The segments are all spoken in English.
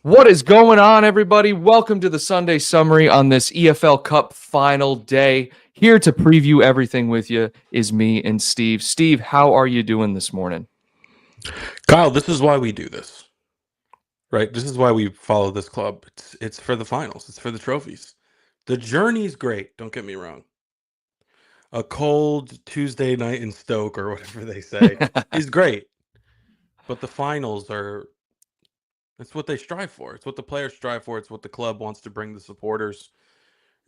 What is going on, everybody? Welcome to the Sunday summary on this EFL Cup final day. Here to preview everything with you is me and Steve. Steve, how are you doing this morning? Kyle, this is why we do this, right? This is why we follow this club. It's for the finals. It's for the trophies. The journey's great. Don't get me wrong. A cold Tuesday night in Stoke or whatever they say is great, but the finals are. It's what they strive for. It's what the players strive for. It's what the club wants to bring the supporters,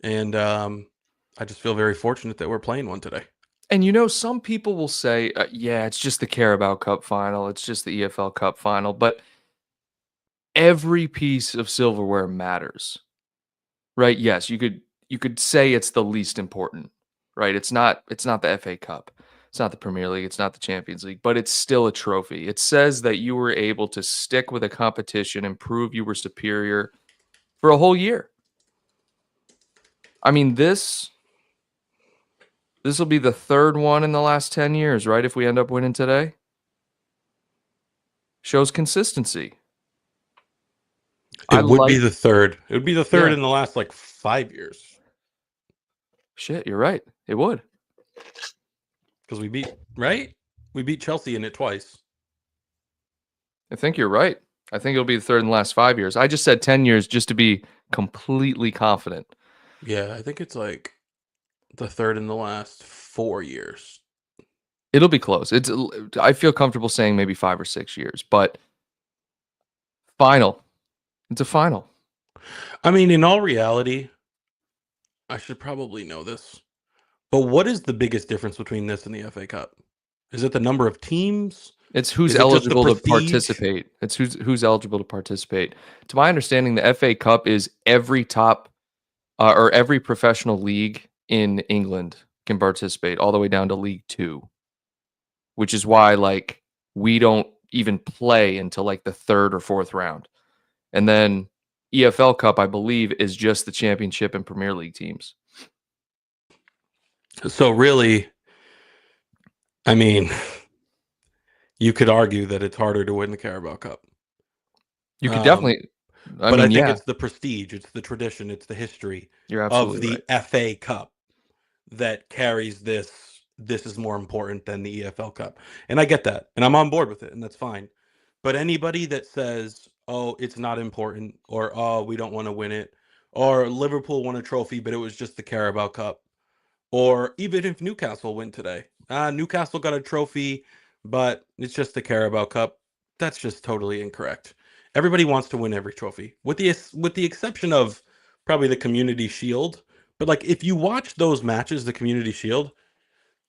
and I just feel very fortunate that we're playing one today. And some people will say, yeah, it's just the Carabao Cup final. It's just the EFL Cup final. But every piece of silverware matters, right? Yes, you could say it's the least important, right? It's not the FA Cup. It's not the Premier League, it's not the Champions League, but it's still a trophy. It says that you were able to stick with a competition and prove you were superior for a whole year. I mean, this will be the third one in the last 10 years, right? If we end up winning today. Shows consistency. It would be the third. It would be the third Yeah. in the last 5 years. Shit, you're right. It would. Because we beat Chelsea in it twice. I think you're right. I think it'll be the third in the last 5 years. I just said 10 years just to be completely confident. Yeah, I think it's the third in the last 4 years. It'll be close. I feel comfortable saying maybe 5 or 6 years, but final. It's a final. I mean, in all reality, I should probably know this. But what is the biggest difference between this and the FA Cup? Is it the number of teams? It's who's Is it just the eligible to prestige? participate. It's who's eligible to participate. To my understanding, the FA Cup is every top or every professional league in England can participate, all the way down to League 2, which is why we don't even play until the third or fourth round. And then EFL Cup, I believe, is just the Championship and Premier League teams. So really, I mean, you could argue that it's harder to win the Carabao Cup. You could definitely. I think it's the prestige, it's the tradition, it's the history of the FA Cup that carries this. This is more important than the EFL Cup. And I get that. And I'm on board with it, and that's fine. But anybody that says, oh, it's not important, or oh, we don't want to win it, or Liverpool won a trophy, but it was just the Carabao Cup, or even if Newcastle win today, Newcastle got a trophy, but it's just the Carabao Cup. That's just totally incorrect. Everybody wants to win every trophy, with the exception of probably the Community Shield. But if you watch those matches, the Community Shield,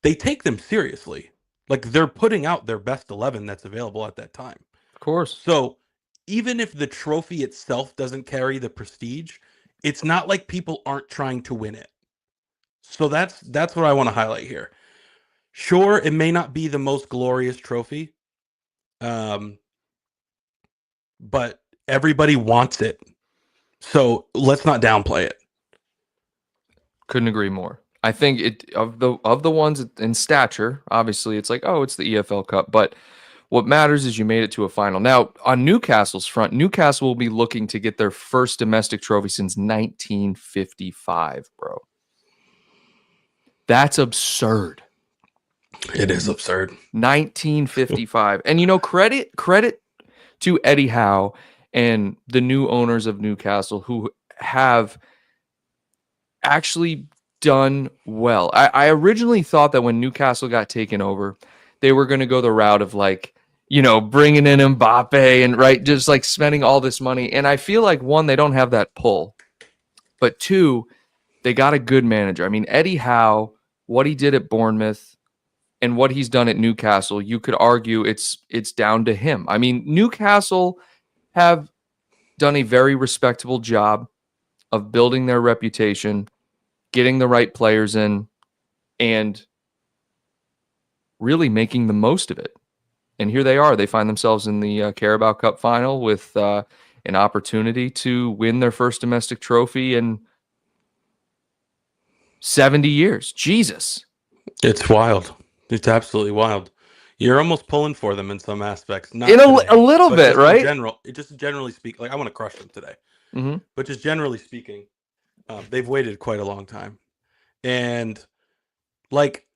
they take them seriously. They're putting out their best 11 that's available at that time. Of course. So even if the trophy itself doesn't carry the prestige, it's not like people aren't trying to win it. So that's what I want to highlight here. Sure, it may not be the most glorious trophy, but everybody wants it. So let's not downplay it. Couldn't agree more. I think of the ones in stature, obviously it's it's the EFL Cup, but what matters is you made it to a final. Now, on Newcastle's front, Newcastle will be looking to get their first domestic trophy since 1955, bro. That's absurd. It is absurd. 1955. And credit to Eddie Howe and the new owners of Newcastle who have actually done well. I originally thought that when Newcastle got taken over, they were going to go the route of bringing in Mbappe and just spending all this money. And I feel one, they don't have that pull, but two, they got a good manager. I mean, Eddie Howe, what he did at Bournemouth and what he's done at Newcastle, you could argue it's down to him. I mean, Newcastle have done a very respectable job of building their reputation, getting the right players in, and really making the most of it. And here they are. They find themselves in the Carabao Cup final with an opportunity to win their first domestic trophy in 70 years. Jesus. It's wild. It's absolutely wild. You're almost pulling for them in some aspects. Not In a today, little but bit, just in right? general. Just generally speaking, like I want to crush them today. Mm-hmm. But just generally speaking, they've waited quite a long time, and like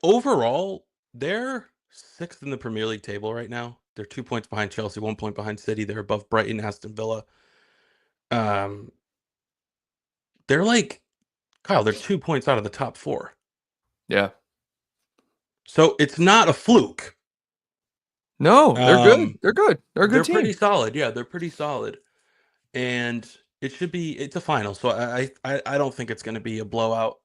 overall, they're sixth in the Premier League table right now. They're 2 points behind Chelsea, 1 point behind City. They're above Brighton, Aston Villa. Um, they're like Kyle. They're 2 points out of the top four. Yeah. So it's not a fluke. No, they're good. They're good. They're a good team. Pretty solid. Yeah, they're pretty solid. And it's a final. So I don't think it's going to be a blowout.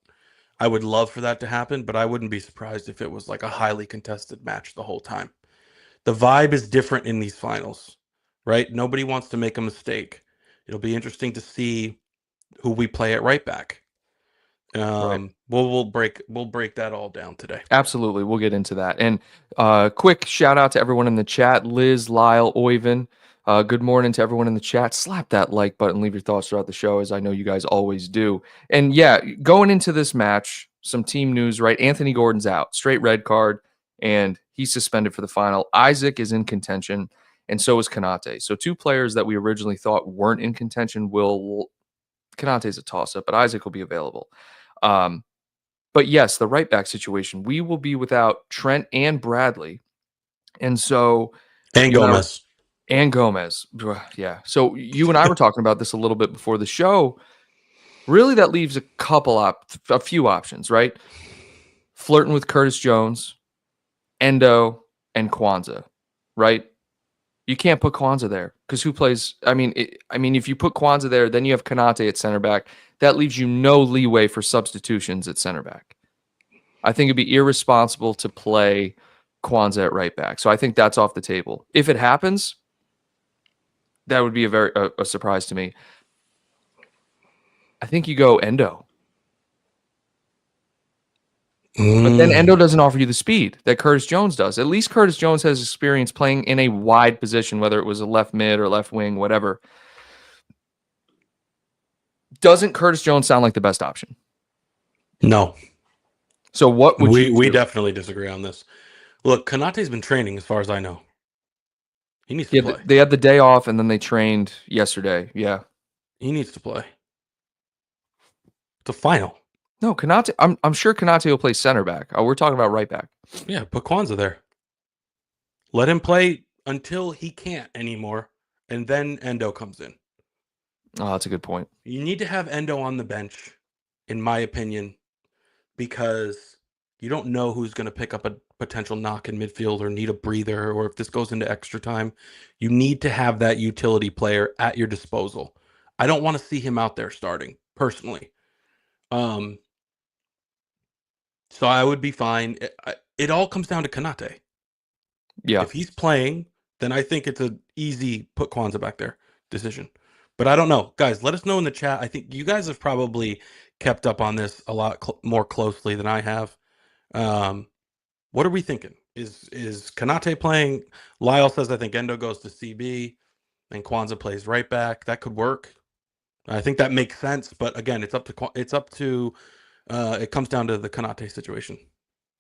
I would love for that to happen, but I wouldn't be surprised if it was like a highly contested match the whole time. The vibe is different in these finals, right? Nobody wants to make a mistake. It'll be interesting to see who we play at right back. Right. We'll break that all down today. Absolutely. We'll get into that. And quick shout out to everyone in the chat. Liz, Lyle, Oyvind. Good morning to everyone in the chat. Slap that like button. Leave your thoughts throughout the show, as I know you guys always do. And yeah, going into this match, some team news, right? Anthony Gordon's out. Straight red card. And he's suspended for the final. Isaac is in contention. And so is Konate. So two players that we originally thought weren't in contention will... Konate's a toss-up, but Isaac will be available. But yes, the right back situation, we will be without Trent and Bradley. And so And Gomez. Yeah. So you and I were talking about this a little bit before the show. Really, that leaves a few options, right? Flirting with Curtis Jones, Endo, and Kwanzaa, right? You can't put Kwanzaa there because who plays? I mean, if you put Kwanzaa there, then you have Konate at center back. That leaves you no leeway for substitutions at center back. I think it'd be irresponsible to play Kwanzaa at right back. So I think that's off the table. If it happens, that would be a surprise to me. I think you go Endo. But then Endo doesn't offer you the speed that Curtis Jones does. At least Curtis Jones has experience playing in a wide position, whether it was a left mid or left wing, whatever. Doesn't Curtis Jones sound like the best option? No. So what would you do? We definitely disagree on this. Look, Konate's been training as far as I know. He needs to play. They had the day off and then they trained yesterday. Yeah. He needs to play. It's a final. No, Konate. I'm sure Konate will play center back. Oh, we're talking about right back. Yeah, put Kwanzaa there. Let him play until he can't anymore, and then Endo comes in. Oh, that's a good point. You need to have Endo on the bench, in my opinion, because you don't know who's going to pick up a potential knock in midfield or need a breather, or if this goes into extra time. You need to have that utility player at your disposal. I don't want to see him out there starting, personally. So I would be fine. It all comes down to Konate. Yeah. If he's playing, then I think it's an easy put Kwanzaa back there decision. But I don't know. Guys, let us know in the chat. I think you guys have probably kept up on this a lot more closely than I have. What are we thinking? Is Konate playing? Lyle says, I think Endo goes to CB and Kwanzaa plays right back. That could work. I think that makes sense. But again, it comes down to the Konate situation.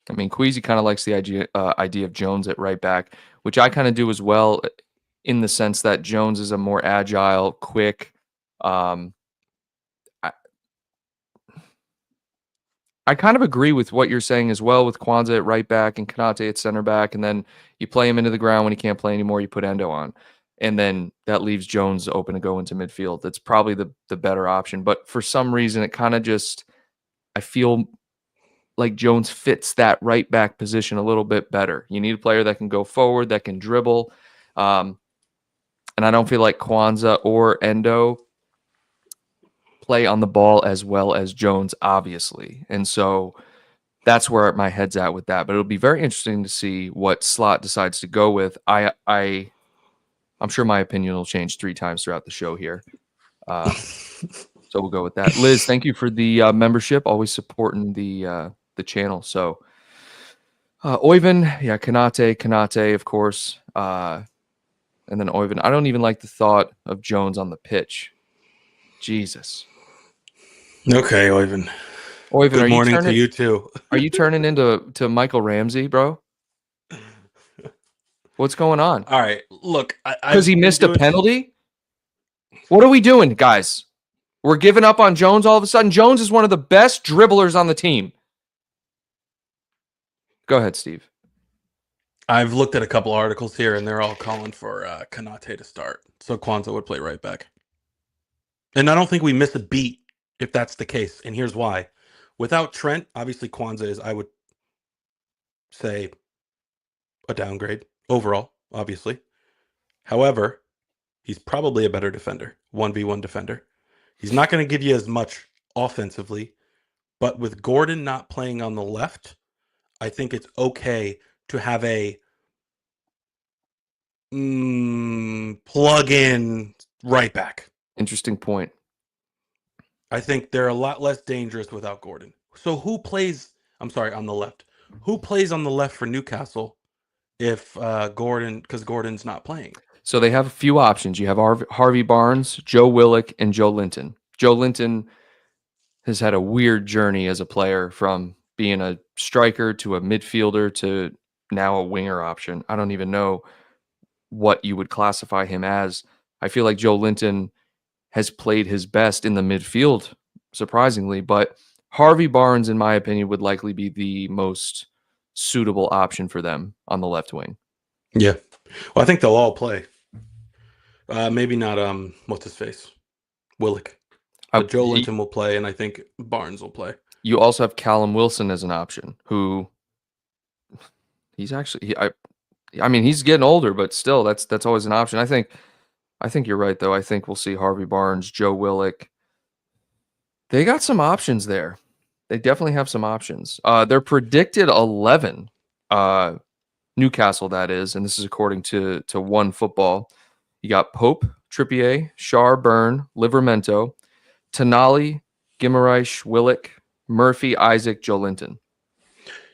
I mean, Queasy kind of likes the idea of Jones at right back, which I kind of do as well, in the sense that Jones is a more agile, quick. I kind of agree with what you're saying as well, with Kwanzaa at right back and Konate at center back, and then you play him into the ground when he can't play anymore. You put Endo on, and then that leaves Jones open to go into midfield. That's probably the better option. But for some reason, it kind of just, I feel like Jones fits that right back position a little bit better. You need a player that can go forward, that can dribble. And I don't feel like Kwanzaa or Endo play on the ball as well as Jones, obviously. And so that's where my head's at with that. But it'll be very interesting to see what Slot decides to go with. I'm sure my opinion will change 3 times throughout the show here. So we'll go with that. Liz, thank you for the membership, always supporting the channel. So Oyvind, yeah, Konate, of course. And then Oyvind. I don't even like the thought of Jones on the pitch. Jesus. Okay, Oyvind. Good morning to you too. Are you turning into Michael Ramsey, bro? What's going on? All right, look, Because he I've been missed a doing. penalty? What are we doing, guys? We're giving up on Jones all of a sudden. Jones is one of the best dribblers on the team. Go ahead, Steve. I've looked at a couple articles here, and they're all calling for Konate to start, so Kwanzaa would play right back. And I don't think we miss a beat if that's the case. And here's why: without Trent, obviously Kwanzaa is, I would say, a downgrade overall. Obviously, however, he's probably a better defender, 1v1 defender. He's not going to give you as much offensively, but with Gordon not playing on the left, I think it's okay to have a plug-in right back. Interesting point. I think they're a lot less dangerous without Gordon. So who plays? I'm sorry, on the left. Who plays on the left for Newcastle if Gordon? Because Gordon's not playing. So they have a few options. You have Harvey Barnes, Joe Willock, and Joe Linton. Joe Linton has had a weird journey as a player from being a striker to a midfielder to now a winger option. I don't even know what you would classify him as. I feel like Joe Linton has played his best in the midfield, surprisingly, but Harvey Barnes, in my opinion, would likely be the most suitable option for them on the left wing. Yeah. Well, I think they'll all play. Maybe not what's his face? Willock. But Joe Linton will play, and I think Barnes will play. You also have Callum Wilson as an option, who he's actually I mean, he's getting older, but still that's always an option. I think you're right though. I think we'll see Harvey Barnes, Joe Willock. They got some options there. They definitely have some options. They're predicted 11. Newcastle, that is, and this is according to One Football. You got Pope, Trippier, Schär, Byrne, Livramento, Tonali, Guimaraes, Willock, Murphy, Isaac, Joe Linton.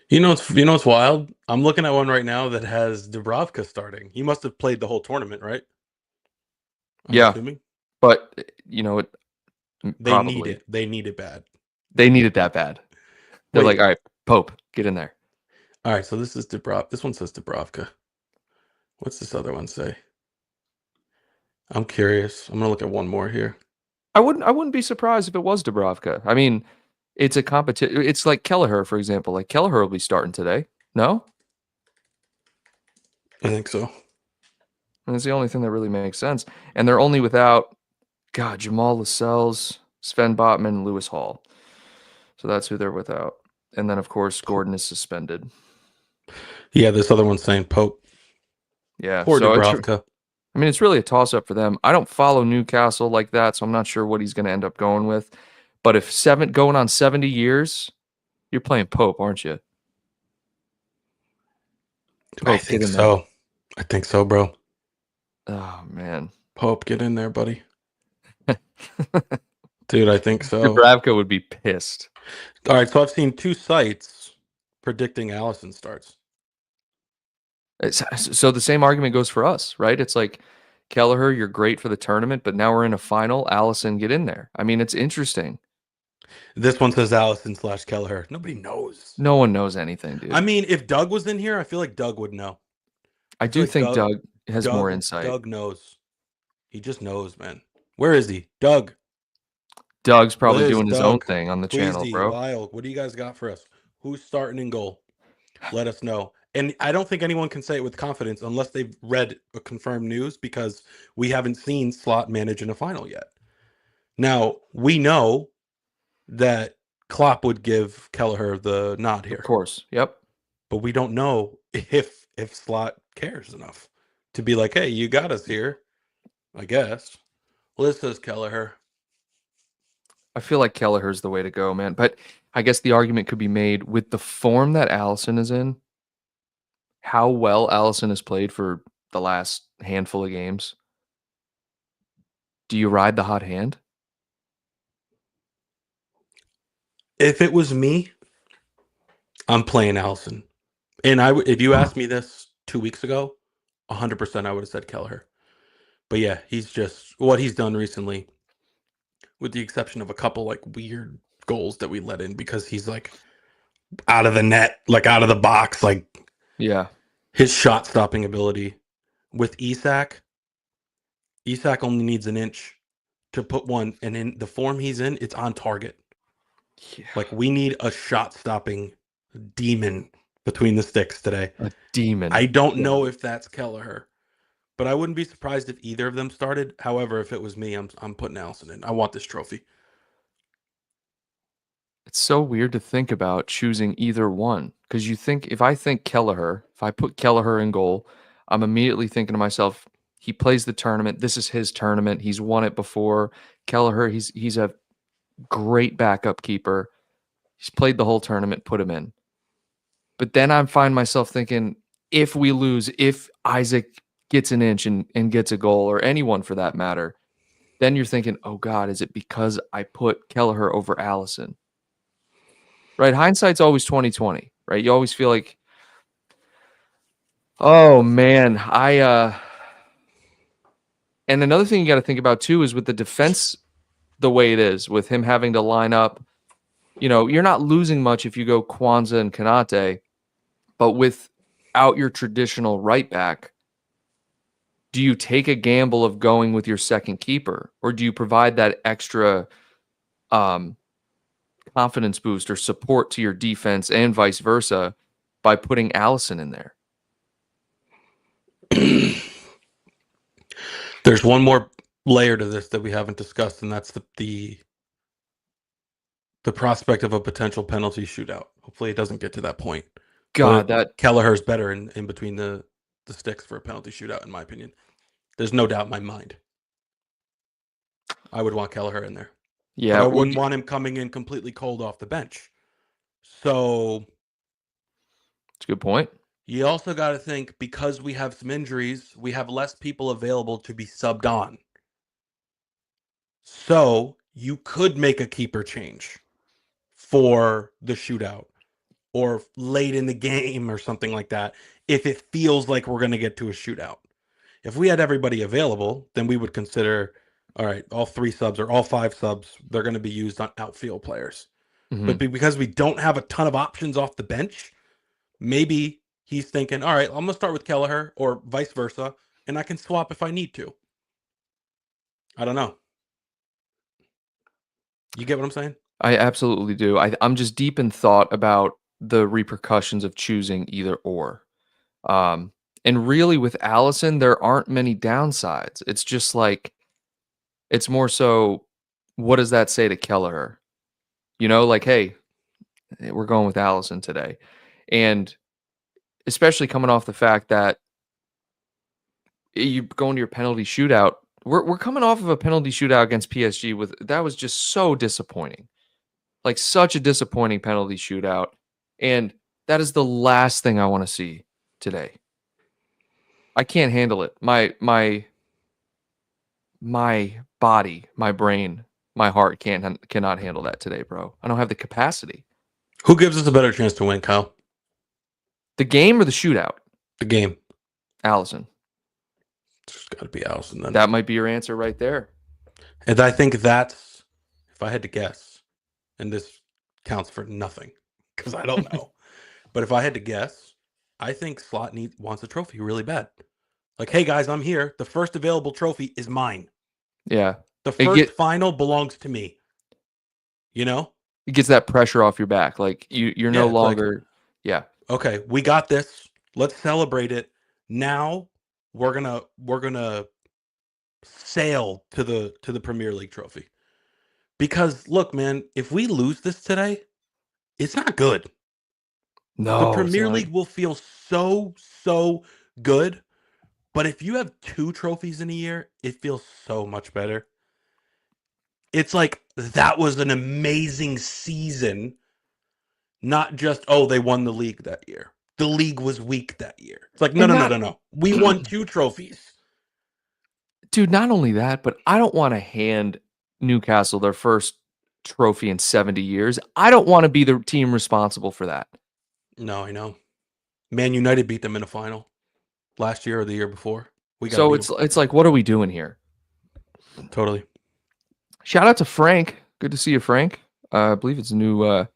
You know what's wild? I'm looking at one right now that has Dubravka starting. He must have played the whole tournament, right? I'm assuming. But they need it. They need it bad. They need it that bad. They're like, all right, Pope, get in there. All right, so this is Dubravka. This one says Dubravka. What's this other one say? I'm curious. I'm gonna look at one more here. I wouldn't be surprised if it was Dubravka. I mean, it's a competition. It's like Kelleher, for example. Like Kelleher will be starting today. No? I think so. And it's the only thing that really makes sense. And they're only without, Jamal Lascelles, Sven Botman, and Lewis Hall. So that's who they're without. And then, of course, Gordon is suspended. Yeah, this other one's saying Pope. Yeah. Poor Dubravka. I mean, it's really a toss-up for them. I don't follow Newcastle like that, so I'm not sure what he's going to end up going with. But if going on 70 years, you're playing Pope, aren't you? Pope, I think so. I think so, bro. Oh, man. Pope, get in there, buddy. Dude, I think so. Dubravka would be pissed. All right, so I've seen 2 sites predicting Alisson starts. So the same argument goes for us, right? It's like, Kelleher, you're great for the tournament, but now we're in a final. Alisson, get in there. I mean, it's interesting. This one says Alisson / Kelleher. Nobody knows. No one knows anything, dude. I mean, if Doug was in here, I feel like Doug would know. I do think Doug has more insight. Doug knows. He just knows, man. Where is he? Doug. Doug's probably doing his own thing on the channel, bro. Lyle, what do you guys got for us? Who's starting in goal? Let us know. And I don't think anyone can say it with confidence unless they've read a confirmed news, because we haven't seen Slot manage in a final yet. Now, we know that Klopp would give Kelleher the nod here. Of course. Yep. But we don't know if Slot cares enough to be like, hey, you got us here, I guess. Well, this says Kelleher. I feel like Kelleher's the way to go, man. But I guess the argument could be made with the form that Alisson is in, how well Alisson has played for the last handful of games. Do you ride the hot hand? If it was me, I'm playing Alisson. And if you asked me this 2 weeks ago, 100% I would have said Kelleher. But yeah, he's just what he's done recently, with the exception of a couple like weird goals that we let in because he's like out of the net, like out of the box, like yeah. His shot stopping ability with Isak only needs an inch to put one, and in the form he's in, it's on target. Yeah. Like, we need a shot stopping demon between the sticks today. A demon. I don't know if that's Kelleher, but I wouldn't be surprised if either of them started. However, if it was me, I'm putting Alisson in. I want this trophy. It's so weird to think about choosing either one because if I think Kelleher, if I put Kelleher in goal, I'm immediately thinking to myself, he plays the tournament. This is his tournament. He's won it before. Kelleher, he's a great backup keeper. He's played the whole tournament. Put him in. But then I find myself thinking, if we lose, if Isaac gets an inch and gets a goal, or anyone for that matter, then you're thinking, oh God, is it because I put Kelleher over Alisson? Right? Hindsight's always 2020, right? You always feel like, oh man, and another thing you got to think about too is with the defense the way it is, with him having to line up, you're not losing much if you go Kwanzaa and Konate, but without your traditional right back, do you take a gamble of going with your second keeper, or do you provide that extra confidence boost or support to your defense and vice versa by putting Alisson in there? There's one more layer to this that we haven't discussed, and that's the prospect of a potential penalty shootout. Hopefully, it doesn't get to that point. God, but Kelleher's better in between the sticks for a penalty shootout, in my opinion. There's no doubt in my mind. I would want Kelleher in there. Yeah, but I wouldn't want him coming in completely cold off the bench. So it's a good point. You also got to think, because we have some injuries, we have less people available to be subbed on. So you could make a keeper change for the shootout or late in the game or something like that if it feels like we're going to get to a shootout. If we had everybody available, then we would consider, all right, all 3 subs or all 5 subs, they're going to be used on outfield players. But because we don't have a ton of options off the bench, maybe he's thinking, all right, I'm going to start with Kelleher or vice versa, and I can swap if I need to. I don't know. You get what I'm saying? I absolutely do. I'm just deep in thought about the repercussions of choosing either or. And really with Alisson, there aren't many downsides. It's just like, it's more so, what does that say to Kelleher? Like, hey, we're going with Alisson today. And especially coming off the fact that you go into your penalty shootout. We're coming off of a penalty shootout against PSG that was just so disappointing. Like, such a disappointing penalty shootout. And that is the last thing I want to see today. I can't handle it. My body, my brain, my heart cannot handle that today, bro. I don't have the capacity. Who gives us a better chance to win, Kyle? The game or the shootout? The game. Alisson. It's got to be Alisson then. That might be your answer right there. And I think that's, if I had to guess, and this counts for nothing because I don't know, but if I had to guess, I think Slot wants a trophy really bad. Like, hey guys, I'm here. The first available trophy is mine. Yeah. The first final belongs to me. It gets that pressure off your back. Like, you're no longer, yeah. Okay, we got this. Let's celebrate it. Now we're gonna sail to the Premier League trophy. Because look, man, if we lose this today, it's not good. No, the Premier League will feel so good. But if you have 2 trophies in a year, it feels so much better. It's like, that was an amazing season. Not just, oh, they won the league that year. The league was weak that year. It's like, no. We won 2 trophies. Dude, not only that, but I don't want to hand Newcastle their first trophy in 70 years. I don't want to be the team responsible for that. No, I know. Man United beat them in a final last year or the year before. So it's like, what are we doing here? Totally. Shout out to Frank. Good to see you, Frank. I believe it's a new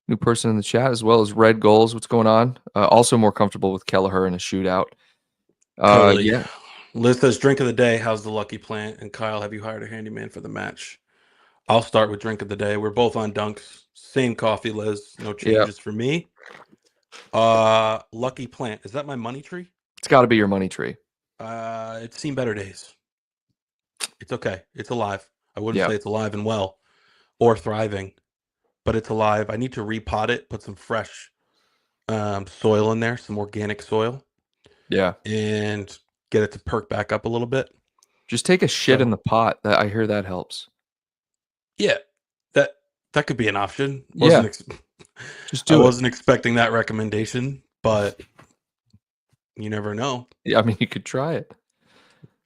new person in the chat, as well as Red Goals. What's going on? Also more comfortable with Kelleher in a shootout. Totally. Yeah. Liz says, drink of the day. How's the lucky plant? And Kyle, have you hired a handyman for the match? I'll start with drink of the day. We're both on dunks. Same coffee, Liz. No changes for me. Lucky plant. Is that my money tree? It's got to be your money tree. It's seen better days. It's okay. It's alive. I wouldn't say it's alive and well or thriving, but it's alive. I need to repot it, put some fresh soil in there, some organic soil. Yeah. And get it to perk back up a little bit. Just take a shit in the pot. That I hear that helps. Yeah. That could be an option. Just do it. I wasn't expecting that recommendation, but you never know. Yeah, I mean, you could try it.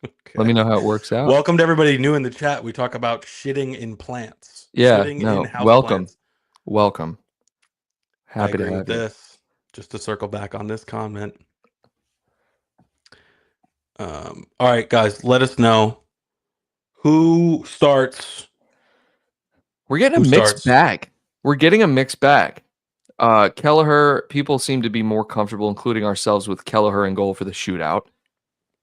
Okay. Let me know how it works out. Welcome to everybody new in the chat. We talk about shitting in plants. Yeah, shitting in house welcome. plants. Welcome. Happy to have you. This. Just to circle back on this comment. All right, guys, let us know who starts. We're getting a mixed bag. We're getting a mixed bag. Kelleher, people seem to be more comfortable, including ourselves, with Kelleher in goal for the shootout.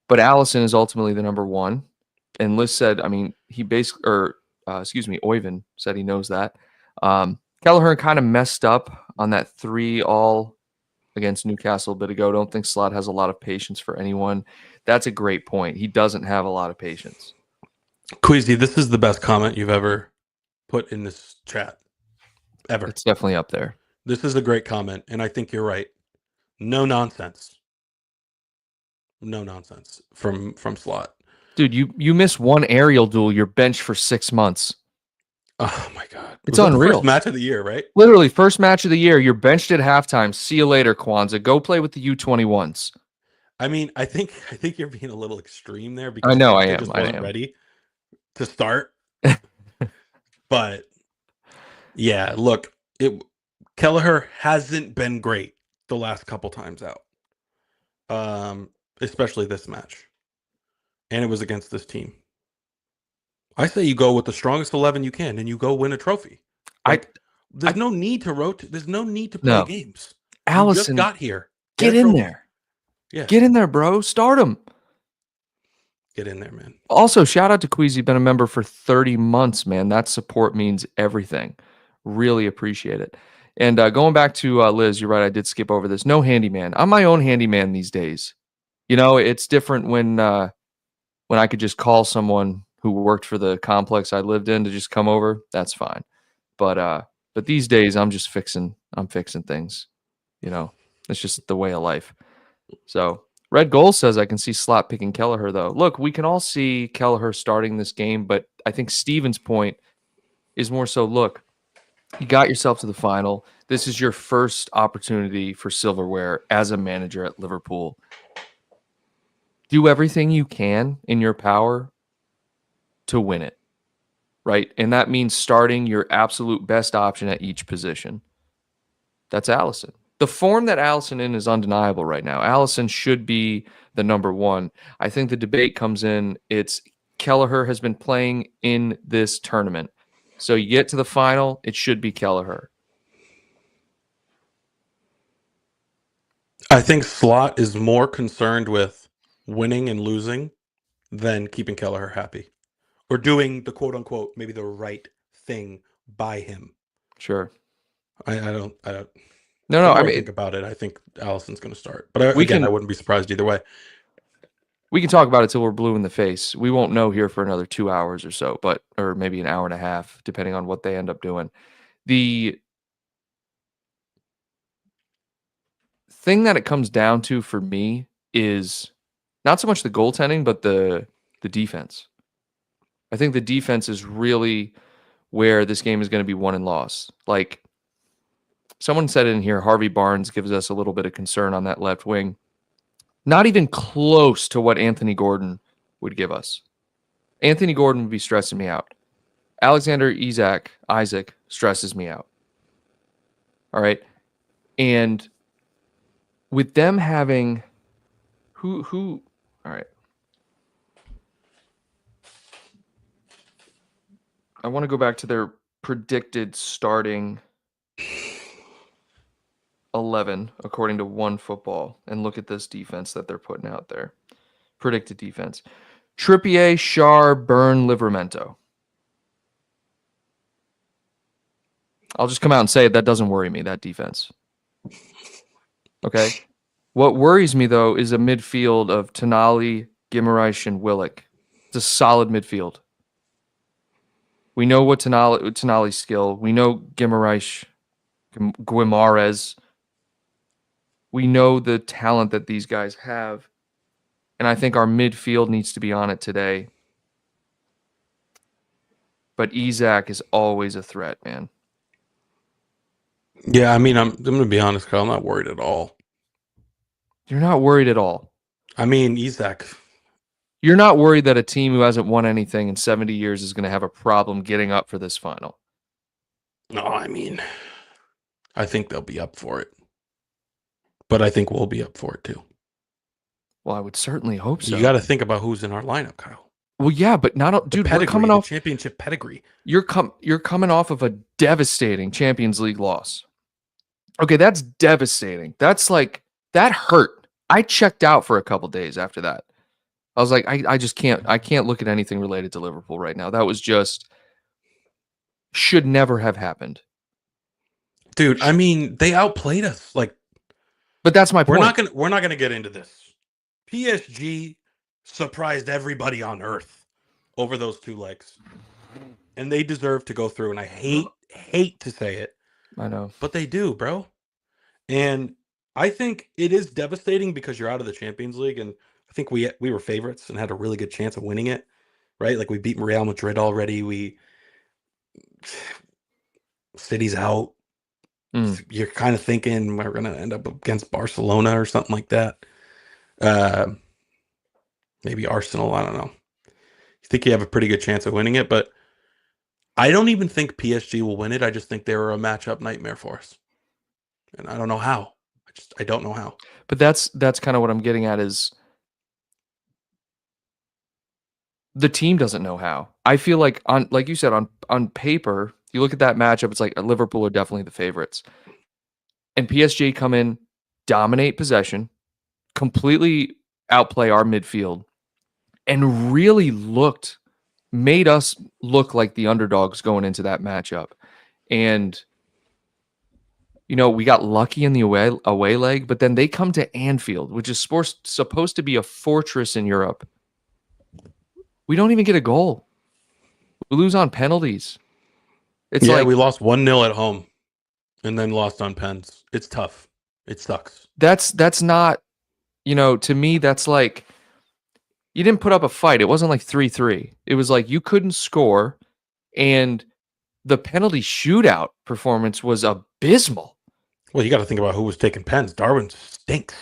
But Allison is ultimately the number one. And Liz said, I mean, he basically, Oyvind said he knows that. Kelleher kind of messed up on that 3-all against Newcastle a bit ago. Don't think Slot has a lot of patience for anyone. That's a great point. He doesn't have a lot of patience. Queasy, this is the best comment you've ever put in this chat. Ever. It's definitely up there. This is a great comment, and I think you're right. No nonsense. No nonsense from Slot. Dude, you miss one aerial duel, you're benched for 6 months. Oh my god. It's unreal. First match of the year, right? Literally, first match of the year. You're benched at halftime. See you later, Kwanzaa. Go play with the U21s. I mean, I think you're being a little extreme there because I know I just wasn't ready to start. But yeah, look, Kelleher hasn't been great the last couple times out. Especially this match. And it was against this team. I say you go with the strongest 11 you can and you go win a trophy. There's no need to rotate. There's no need to play games. Allison, you just got here. Get in there. Yeah. Get in there, bro. Start him. Get in there, man. Also, shout out to Queasy. Been a member for 30 months, man. That support means everything. Really appreciate it. And going back to Liz, you're right. I did skip over this. No handyman. I'm my own handyman these days. You know, it's different when I could just call someone who worked for the complex I lived in to just come over. That's fine. But these days I'm just fixing things. You know, it's just the way of life. So Red Goal says I can see Slot picking Kelleher though. Look, we can all see Kelleher starting this game, but I think Steven's point is more so, look, you got yourself to the final. This is your first opportunity for silverware as a manager at Liverpool. Do everything you can in your power to win it, right? And that means starting your absolute best option at each position. That's Allison. The form that Allison in is undeniable right now. Allison should be the number one. I think the debate comes in, it's Kelleher has been playing in this tournament. So you get to the final, it should be Kelleher. I think Slot is more concerned with winning and losing than keeping Kelleher happy. Or doing the quote unquote maybe the right thing by him. Sure. I don't No, I think about it. I think Allison's going to start. But I wouldn't be surprised either way. We can talk about it till we're blue in the face. We won't know here for another 2 hours or so, or maybe an hour and a half, depending on what they end up doing. The thing that it comes down to for me is not so much the goaltending, but the defense. I think the defense is really where this game is going to be won and lost. Like someone said in here, Harvey Barnes gives us a little bit of concern on that left wing. Not even close to what Anthony Gordon would give us. Anthony Gordon would be stressing me out. Alexander Isaac stresses me out. All right. And with them having who all right. I want to go back to their predicted starting 11, according to OneFootball. And look at this defense that they're putting out there. Predicted defense. Trippier, Schär, Byrne, Livramento. I'll just come out and say it. That doesn't worry me, that defense. Okay? What worries me, though, is a midfield of Tonali, Guimaraes, and Willock. It's a solid midfield. We know what Tonali's skill. We know Guimaraes. We know the talent that these guys have. And I think our midfield needs to be on it today. But Isak is always a threat, man. Yeah, I mean, I'm going to be honest, Kyle. I'm not worried at all. You're not worried at all. I mean, Isak. You're not worried that a team who hasn't won anything in 70 years is going to have a problem getting up for this final? No, I mean, I think they'll be up for it. But I think we'll be up for it too. Well, I would certainly hope so. You got to think about who's in our lineup, Kyle. Well, yeah, but not dude. We're coming off championship pedigree. You're coming off of a devastating Champions League loss. Okay, that's devastating. That's like that hurt. I checked out for a couple days after that. I was like, I just can't. I can't look at anything related to Liverpool right now. That was just should never have happened, dude. I mean, they outplayed us. Like, but that's my point. We're not gonna get into this. PSG surprised everybody on earth over those two legs, and they deserve to go through. And I hate to say it, I know, but they do, bro. And I think it is devastating because you're out of the Champions League, and I think we were favorites and had a really good chance of winning it, right? Like we beat Real Madrid already. City's out. You're kind of thinking we're going to end up against Barcelona or something like that. Maybe Arsenal. I don't know. You think you have a pretty good chance of winning it, but I don't even think PSG will win it. I just think they were a matchup nightmare for us, and I don't know how. I don't know how. But that's kind of what I'm getting at is the team doesn't know how. I feel like like you said, on paper, you look at that matchup, it's like Liverpool are definitely the favorites. And PSG come in, dominate possession, completely outplay our midfield, and really made us look like the underdogs going into that matchup. And we got lucky in the away leg, but then they come to Anfield, which is supposed to be a fortress in Europe. We don't even get a goal. We lose on penalties. It's like we lost 1-0 at home and then lost on pens. It's tough. It sucks. That's not, to me, that's like you didn't put up a fight. It wasn't like 3-3. It was like you couldn't score, and the penalty shootout performance was abysmal. Well, you got to think about who was taking pens. Darwin stinks.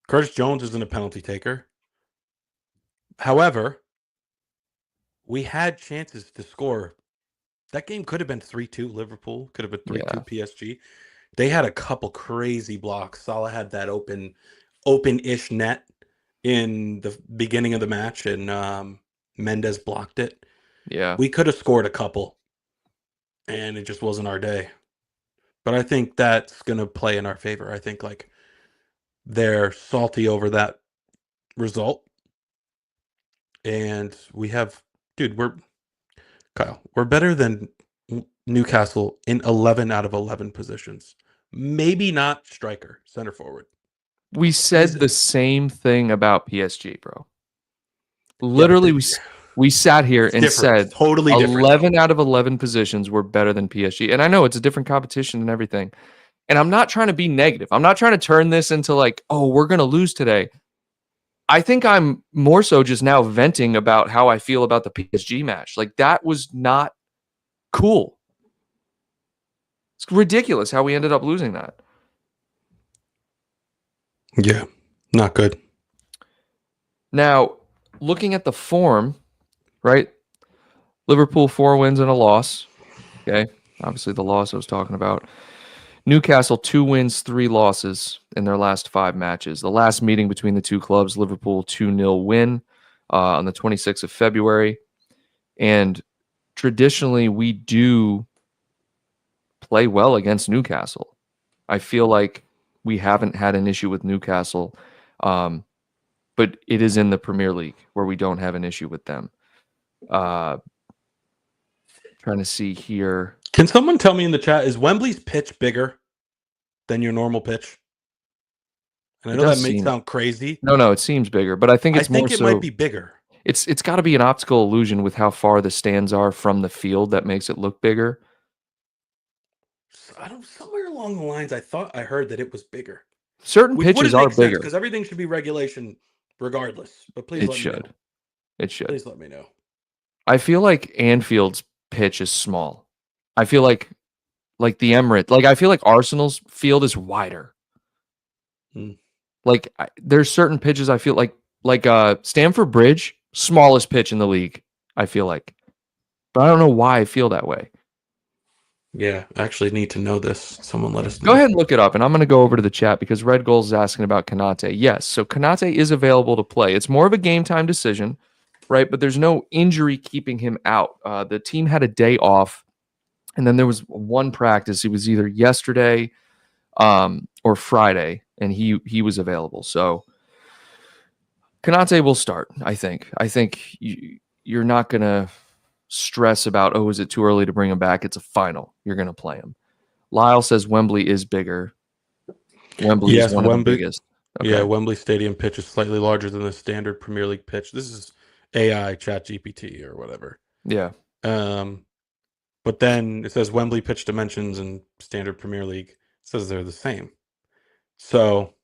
Curtis Jones isn't a penalty taker. However, we had chances to score. That game could have been 3-2 Liverpool. Could have been 3-2 PSG. They had a couple crazy blocks. Salah had that open-ish net in the beginning of the match, and Mendes blocked it. Yeah. We could have scored a couple, and it just wasn't our day. But I think that's going to play in our favor. I think they're salty over that result. And we have, dude, we're better than Newcastle in 11 out of 11 positions. Maybe not striker, center forward. We said the same thing about PSG, bro. Literally, we sat here and said totally 11 out of 11 positions were better than PSG. And I know it's a different competition and everything. And I'm not trying to be negative. I'm not trying to turn this into like, oh, we're going to lose today. I think I'm more so just now venting about how I feel about the PSG match. Like, that was not cool. It's ridiculous how we ended up losing that. Yeah, not good. Now, looking at the form, right? Liverpool 4 wins and a loss. Okay, obviously the loss I was talking about. Newcastle 2 wins, 3 losses in their last 5 matches. The last meeting between the two clubs, Liverpool 2-0 win on the 26th of February. And traditionally, we do play well against Newcastle. I feel like we haven't had an issue with Newcastle, but it is in the Premier League where we don't have an issue with them. Trying to see here. Can someone tell me in the chat, is Wembley's pitch bigger than your normal pitch? And I It know does that may seem sound crazy. no, it seems bigger, but I think it's more it so might be bigger. it's got to be an optical illusion with how far the stands are from the field that makes it look bigger. Somewhere along the lines, I thought I heard that it was bigger. Certain Which pitches wouldn't are make sense bigger. because everything should be regulation regardless. But please let me know. It should. Please let me know. I feel like Anfield's pitch is small. I feel like the Emirates, like I feel like Arsenal's field is wider. Like there's certain pitches I feel like Stamford Bridge, smallest pitch in the league, I feel like. But I don't know why I feel that way. Yeah, I actually need to know this. Someone let us know. Go ahead and look it up, and I'm going to go over to the chat because Red Goals is asking about Konate. Yes, so Konate is available to play. It's more of a game time decision, right? But there's no injury keeping him out. The team had a day off, and then there was one practice. It was either yesterday or Friday, and he was available. So Konate will start, I think. I think you're not going to stress about, oh, is it too early to bring him back? It's a final. You're going to play him. Lyle says Wembley is bigger. Wembley is one of the biggest. Okay. Yeah, Wembley Stadium pitch is slightly larger than the standard Premier League pitch. This is AI Chat GPT or whatever. Yeah. But then it says Wembley pitch dimensions and standard Premier League. It says they're the same. So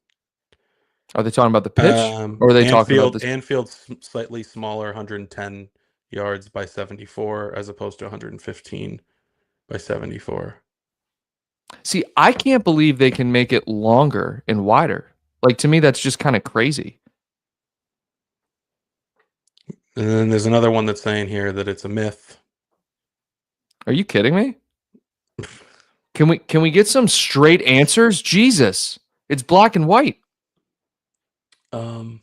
are they talking about the pitch? Or are they talking about this? Anfield's slightly smaller, 110 yards by 74, as opposed to 115 by 74. See, I can't believe they can make it longer and wider. Like, to me, that's just kind of crazy. And then there's another one that's saying here that it's a myth. Are you kidding me? Can we get some straight answers? Jesus, it's black and white. Come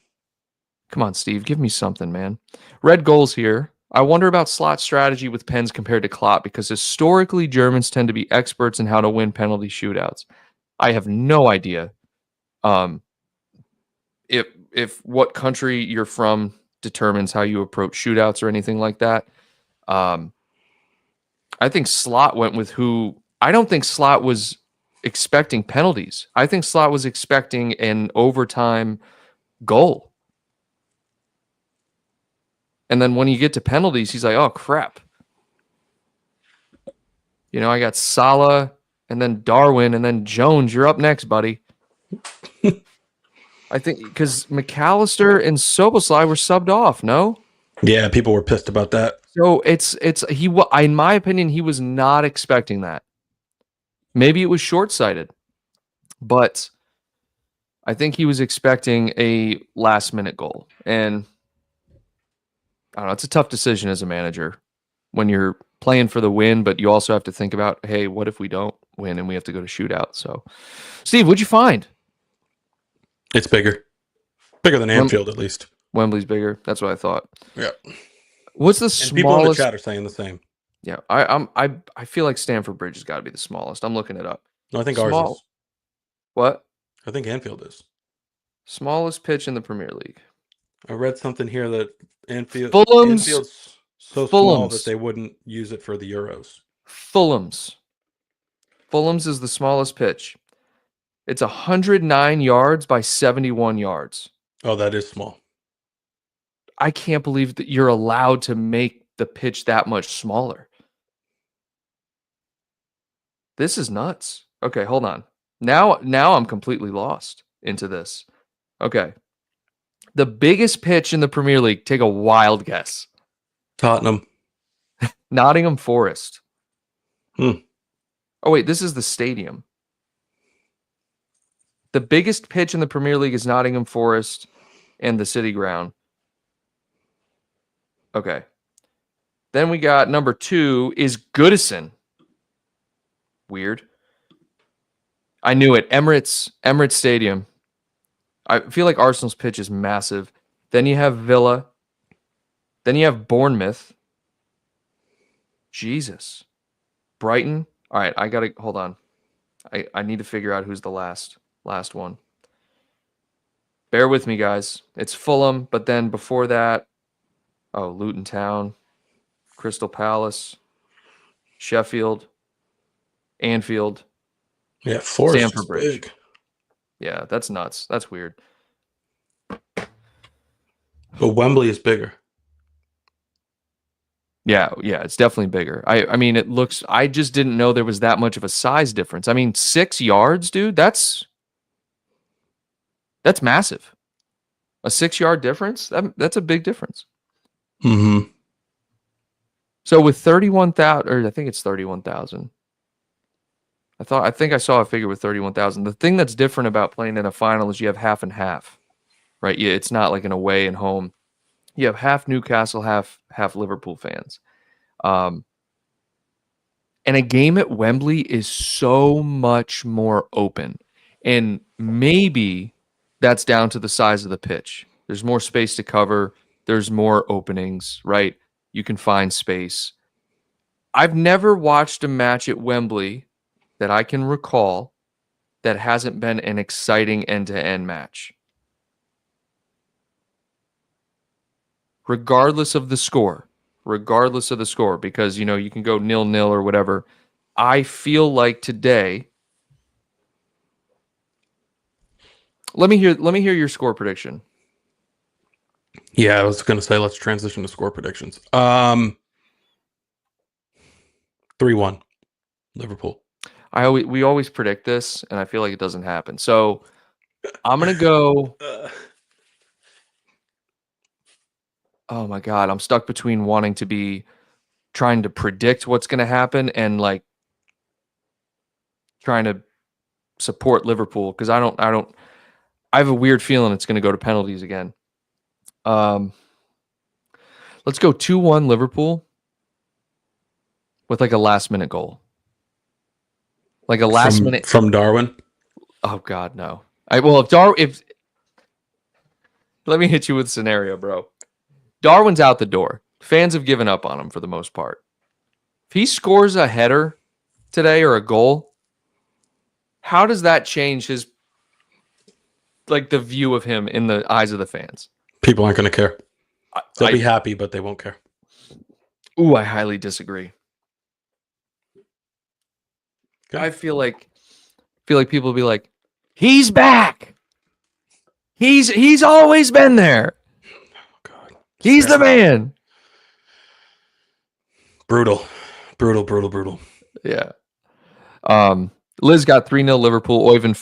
on, Steve, give me something, man. Red Goals here. I wonder about slot strategy with pens compared to Klopp because historically Germans tend to be experts in how to win penalty shootouts. I have no idea if what country you're from determines how you approach shootouts or anything like that. I think Slot went with who. I don't think Slot was expecting penalties. I think Slot was expecting an overtime goal. And then when you get to penalties, he's like, oh, crap. You know, I got Salah and then Darwin and then Jones. You're up next, buddy. I think because McAllister and Soboslai were subbed off, no? Yeah, people were pissed about that. So in my opinion, he was not expecting that. Maybe it was short-sighted, but I think he was expecting a last-minute goal. And I don't know, it's a tough decision as a manager when you're playing for the win, but you also have to think about, hey, what if we don't win and we have to go to shootout? So, Steve, what'd you find? It's bigger than Anfield, at least. Wembley's bigger. That's what I thought. Yeah. What's the smallest? People in the chat are saying the same. Yeah, I feel like Stamford Bridge has got to be the smallest. I'm looking it up. No, I think ours is. What? I think Anfield is. Smallest pitch in the Premier League. I read something here that Anfield's so small that they wouldn't use it for the Euros. Fulham's is the smallest pitch. It's 109 yards by 71 yards. Oh, that is small. I can't believe that you're allowed to make the pitch that much smaller. This is nuts. Okay, hold on. Now I'm completely lost into this. Okay. The biggest pitch in the Premier League, take a wild guess. Tottenham. Nottingham Forest. Oh, wait, this is the stadium. The biggest pitch in the Premier League is Nottingham Forest and the City Ground. Okay. Then we got number 2 is Goodison. Weird. I knew it. Emirates Stadium. I feel like Arsenal's pitch is massive. Then you have Villa. Then you have Bournemouth. Jesus. Brighton. All right, hold on. I need to figure out who's the last one. Bear with me, guys. It's Fulham, but then before that, oh, Luton Town, Crystal Palace, Sheffield, Anfield, Yeah, Forest is Stamford Bridge. big. Yeah, that's nuts. That's weird. But Wembley is bigger. Yeah, it's definitely bigger. I mean, it looks. I just didn't know there was that much of a size difference. I mean, 6 yards, dude. That's massive. A 6 yard difference. That's a big difference. Mm-hmm. So with 31,000, or I think it's 31,000. I think I saw a figure with 31,000. The thing that's different about playing in a final is you have half and half, right? Yeah, it's not like an away and home. You have half Newcastle, half Liverpool fans. And a game at Wembley is so much more open. And maybe that's down to the size of the pitch. There's more space to cover. There's more openings, right? You can find space. I've never watched a match at Wembley that I can recall that hasn't been an exciting end-to-end match. Regardless of the score, because, you can go 0-0 or whatever. I feel like today, let me hear your score prediction. Yeah, I was going to say, let's transition to score predictions. 3-1 Liverpool. We always predict this, and I feel like it doesn't happen. So I'm going to go. Oh my God. I'm stuck between wanting to be trying to predict what's going to happen and like trying to support Liverpool because I have a weird feeling it's going to go to penalties again. Let's go 2-1 Liverpool with like a last minute goal. Like a last minute from Darwin. Oh God, no. If let me hit you with a scenario, bro. Darwin's out the door. Fans have given up on him for the most part. If he scores a header today or a goal, how does that change his the view of him in the eyes of the fans? People aren't going to care. They'll be happy, but they won't care. Ooh, I highly disagree. Okay. I feel like people will be like, he's back. He's always been there. Oh, God. He's the man. Brutal. Yeah. Liz got 3-0 Liverpool, Oyvind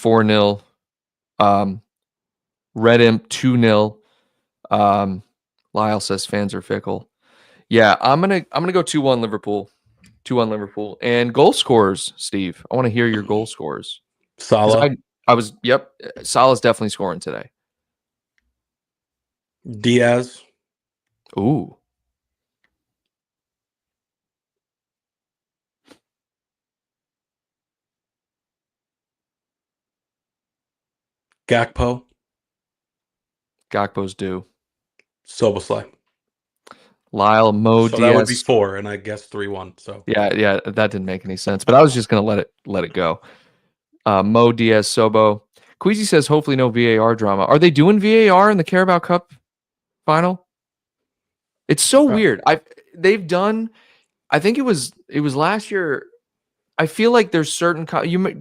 4-0. Red Imp 2-0. Lyle says fans are fickle. Yeah, I'm gonna go 2-1 Liverpool. 2-1 Liverpool. And goal scorers, Steve. I want to hear your goal scorers. Salah. Salah's definitely scoring today. Diaz. Ooh. Gakpo's due. Szoboszlai. Lyle, Mo, so Diaz. That would be 4, and I guess 3-1. So yeah, that didn't make any sense. But I was just gonna let it go. Mo, Diaz, Sobo. Queasy says hopefully no VAR drama. Are they doing VAR in the Carabao Cup final? It's so weird. They've done. I think it was last year. I feel like there's certain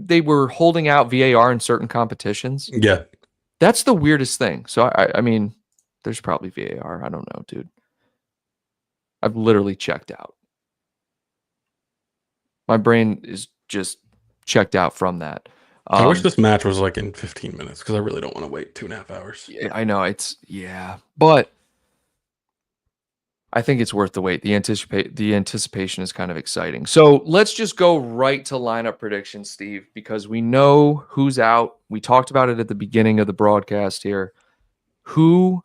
they were holding out VAR in certain competitions. Yeah, that's the weirdest thing. So I mean, there's probably VAR. I don't know, dude. I've literally checked out. My brain is just checked out from that. I wish this match was like in 15 minutes because I really don't want to wait 2.5 hours. I know but I think it's worth the wait. The anticipation is kind of exciting. So let's just go right to lineup predictions, Steve, because we know who's out. We talked about it at the beginning of the broadcast here. Who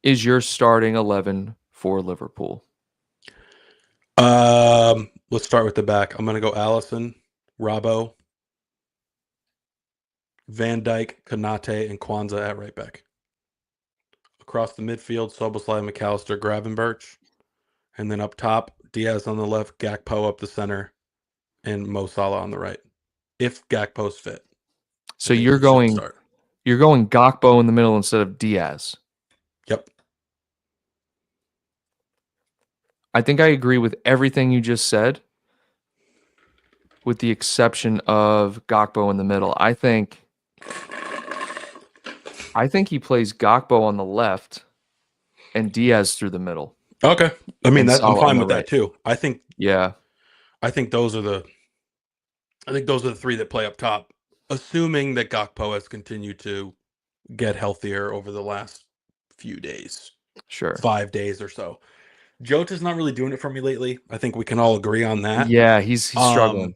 is your starting 11 for Liverpool? Let's start with the back. I'm going to go Alisson, Robbo, Van Dijk, Konate, and Kwanzaa at right back. Across the midfield, Szoboszlai, McAllister, Gravenberch. And then up top, Diaz on the left, Gakpo up the center, and Mo Salah on the right. if Gakpo's fit. So you're going Gakpo in the middle instead of Diaz. Yep. I think I agree with everything you just said, with the exception of Gakpo in the middle. I think he plays Gakpo on the left and Diaz through the middle. Okay. I mean, I'm fine with right. that too. I think those are the three that play up top, assuming that Gakpo has continued to get healthier over the last few days. Sure. 5 days or so. Jota's not really doing it for me lately. I think we can all agree on that. Yeah, he's struggling.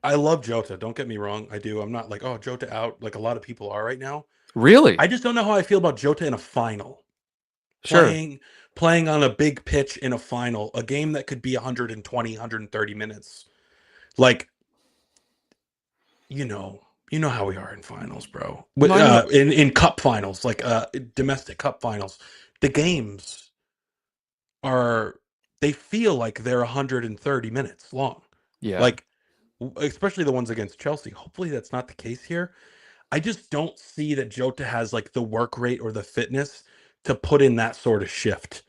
I love Jota. Don't get me wrong. I do. I'm not like, oh, Jota out, like a lot of people are right now. Really? I just don't know how I feel about Jota in a final. Sure. Playing on a big pitch in a final, a game that could be 120, 130 minutes. Like, you know how we are in finals, bro. In cup finals, like domestic cup finals, the games they feel like they're 130 minutes long. Yeah. Like, especially the ones against Chelsea. Hopefully that's not the case here. I just don't see that Jota has like the work rate or the fitness to put in that sort of shift.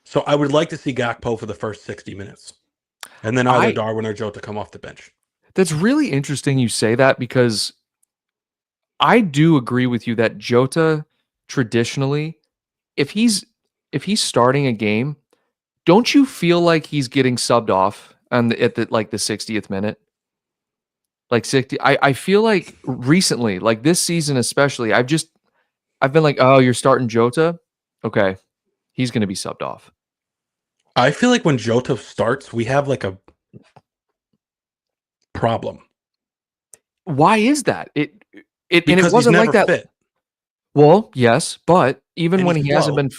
So I would like to see Gakpo for the first 60 minutes. And then either Darwin or Jota come off the bench. That's really interesting you say that, because I do agree with you that Jota traditionally, if he's starting a game, don't you feel like he's getting subbed off at the 60th minute? Like 60, I feel like recently, like this season especially, I've been like, oh, you're starting Jota? Okay. He's going to be subbed off. I feel like when Jota starts, we have like a problem. Why is that? It because wasn't he's never like that. Fit. Well, yes, but even when he hasn't been,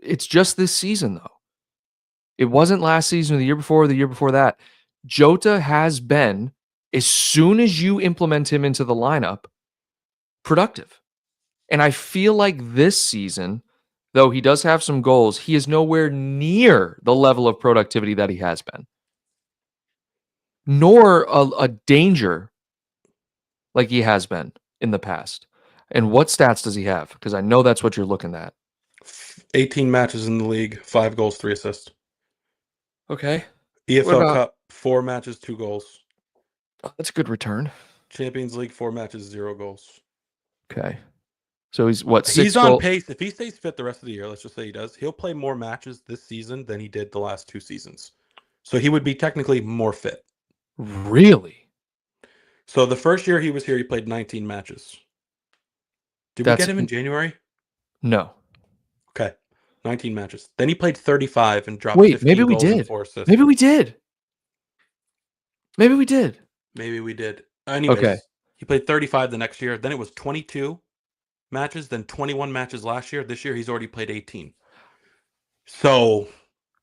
it's just this season though. It wasn't last season or the year before, or the year before that. Jota has been, as soon as you implement him into the lineup, productive. And I feel like this season, though he does have some goals, he is nowhere near the level of productivity that he has been, nor a danger like he has been in the past. And what stats does he have? Because I know that's what you're looking at. 18 matches in the league, 5 goals, 3 assists. Okay. EFL Cup, 4 matches, 2 goals. Oh, that's a good return. Champions League, 4 matches, 0 goals. Okay. So he's what? He's on pace. If he stays fit the rest of the year, let's just say he does, he'll play more matches this season than he did the last 2 seasons. So he would be technically more fit. Really? So the first year he was here, he played 19 matches. Did we get him in January? No. Okay. 19 matches. Then he played 35 and dropped 15 goals and 4 assists. Maybe we did. Anyways, he played 35 the next year. Then it was 22 matches, then 21 matches last year. This year he's already played 18. So,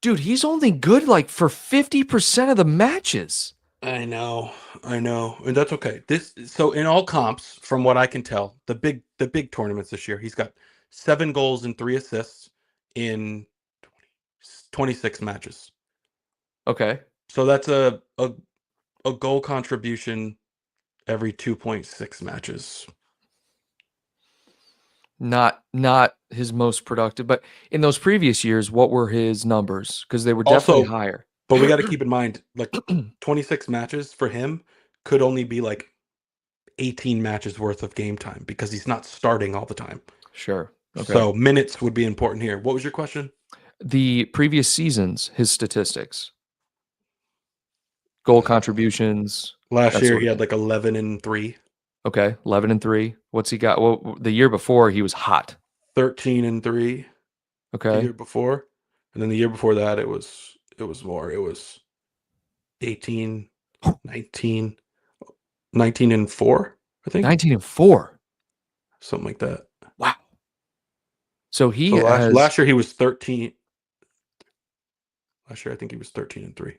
dude, he's only good like for 50% of the matches. I know, and that's okay. So in all comps, from what I can tell, the big tournaments this year, he's got 7 goals and 3 assists in 26 matches. Okay, so that's a goal contribution every 2.6 matches. Not his most productive, but in those previous years, what were his numbers? Because they were definitely higher. But we got to keep in mind, like 26 matches for him could only be like 18 matches worth of game time because he's not starting all the time. Sure. Okay. So minutes would be important here. What was your question? The previous seasons, his statistics, goal contributions. Last year he had like 11 and 3. Okay, 11 and 3. What's he got? Well, the year before he was hot. 13 and 3. Okay. The year before, and then the year before that it was more. It was 18, 19 and 4, I think. 19 and 4. Something like that. Wow. So last year he was 13. Last year I think he was 13 and 3.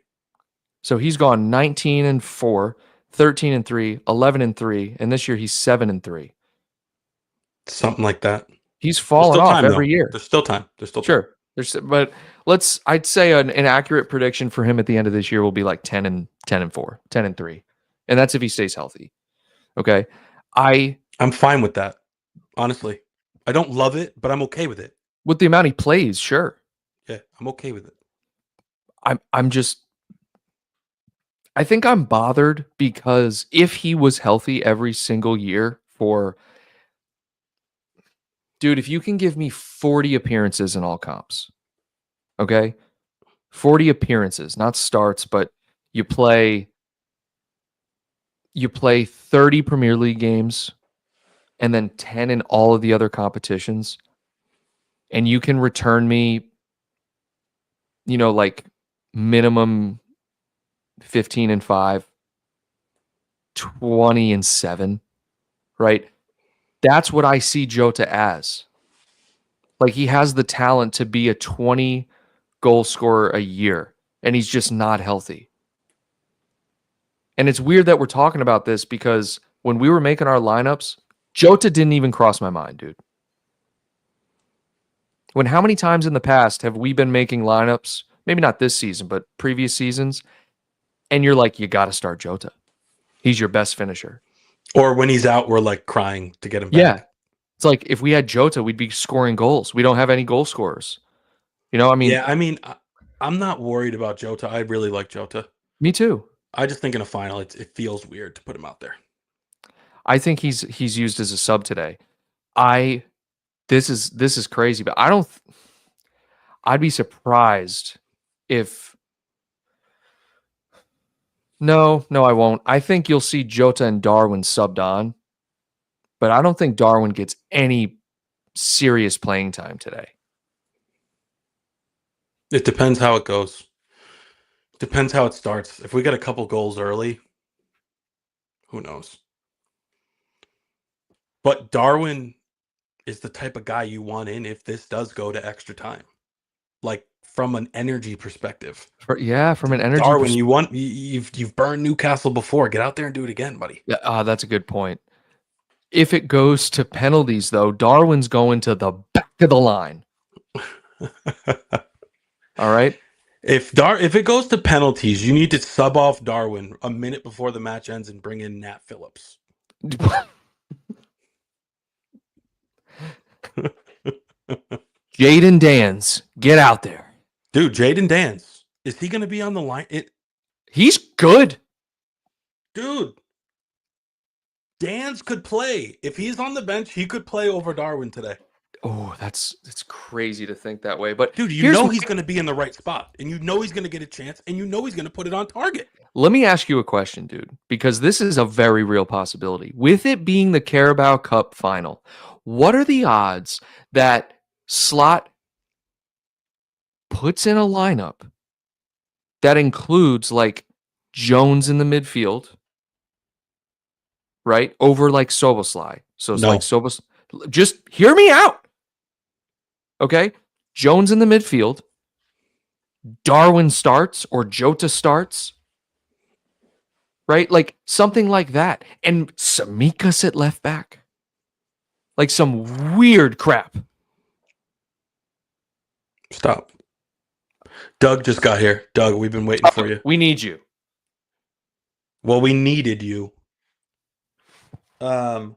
So he's gone 19 and 4, 13 and 3, 11 and 3, and this year he's 7 and 3. Something like that. He's fallen off every year. There's still time. Sure. But I'd say an accurate prediction for him at the end of this year will be like 10 and 4, 10 and 3 and that's if he stays healthy. Okay, I'm fine with that. Honestly, I don't love it, but I'm okay with it. With the amount he plays, sure. Yeah, I'm okay with it. I'm just I think I'm bothered because if he was healthy every single year for dude, if you can give me 40 appearances in all comps, okay? 40 appearances, not starts, but you play 30 Premier League games and then 10 in all of the other competitions, and you can return me, like minimum 15-5, 20-7, right? That's what I see Jota as. Like, he has the talent to be a 20 goal scorer a year, and he's just not healthy. And it's weird that we're talking about this because when we were making our lineups, Jota didn't even cross my mind, dude. When how many times in the past have we been making lineups, maybe not this season, but previous seasons, and you're like, you got to start Jota. He's your best finisher. Or when he's out, we're like crying to get him back. Yeah. It's like if we had Jota, we'd be scoring goals. We don't have any goal scorers. Yeah, I'm not worried about Jota. I really like Jota. Me too. I just think in a final, it feels weird to put him out there. I think he's used as a sub today. This is crazy, but I'd be surprised if no, I won't. I think you'll see Jota and Darwin subbed on, but I don't think Darwin gets any serious playing time today. It depends how it goes. Depends how it starts. If we get a couple goals early, who knows? But Darwin is the type of guy you want in if this does go to extra time. Like from an energy perspective. From an energy Darwin, you've burned Newcastle before. Get out there and do it again, buddy. Yeah, that's a good point. If it goes to penalties, though, Darwin's going to the back of the line. All right. If it goes to penalties, you need to sub off Darwin a minute before the match ends and bring in Nat Phillips. Jaden Dans, get out there. Dude, Jaden Dans. Is he going to be on the line? He's good. Dude. Dans could play. If he's on the bench, he could play over Darwin today. Oh, it's crazy to think that way. But dude, you know he's going to be in the right spot, and you know he's going to get a chance, and you know he's going to put it on target. Let me ask you a question, dude, because this is a very real possibility. With it being the Carabao Cup final, what are the odds that Slot puts in a lineup that includes like Jones in the midfield, right? Over like Soboslai. So it's like Soboslai. Just hear me out. Okay? Jones in the midfield. Darwin starts or Jota starts. Right? Like something like that. And Samikas at left back. Like some weird crap. Stop. Doug just got here. Doug, we've been waiting for you. We need you. Well, we needed you. Doug,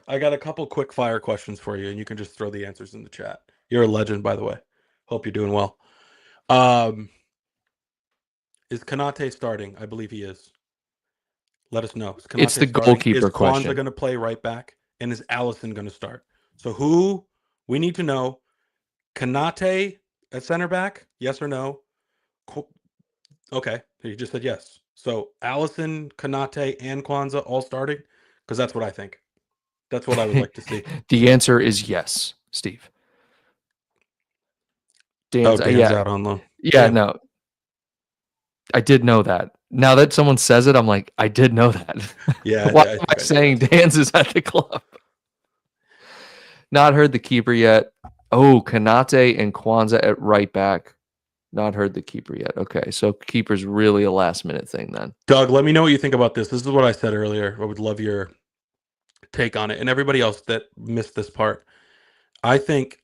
I got a couple quick fire questions for you, and you can just throw the answers in the chat. You're a legend, by the way. Hope you're doing well. Is Konate starting? I believe he is. Let us know. It's the goalkeeper question. Is Kwanzaa going to play right back? And is Allison going to start? So who we need to know? Konate at center back? Yes or no? Okay. You just said yes. So Allison, Konate, and Kwanzaa all starting? Because that's what I think. That's what I would like to see. The answer is yes, Steve. Dan's out on loan. Yeah, no. I did know that. Now that someone says it, I'm like, I did know that. Yeah. Why am I saying Dan's is at the club? Not heard the keeper yet. Oh, Konate and Kwanzaa at right back. Not heard the keeper yet. Okay, so keeper's really a last minute thing then. Doug, let me know what you think about this. This is what I said earlier. I would love your take on it. And everybody else that missed this part. I think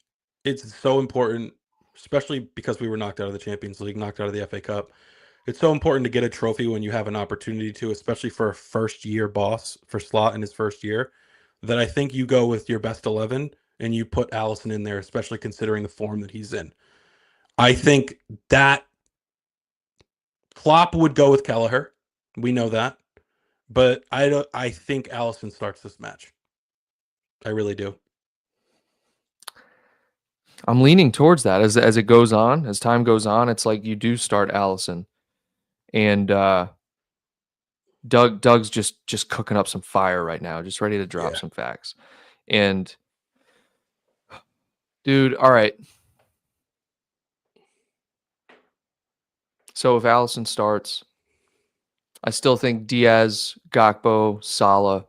it's so important, especially because we were knocked out of the Champions League, knocked out of the FA Cup. It's so important to get a trophy when you have an opportunity to, especially for a first-year boss, for Slot in his first year, that I think you go with your best 11 and you put Allison in there, especially considering the form that he's in. I think that Klopp would go with Kelleher. We know that. But I think Allison starts this match. I really do. I'm leaning towards that as it goes on, as time goes on. It's like you do start Allison, and Doug's just cooking up some fire right now, just ready to drop some facts. And dude, all right. So if Allison starts, I still think Diaz, Gakpo, Salah.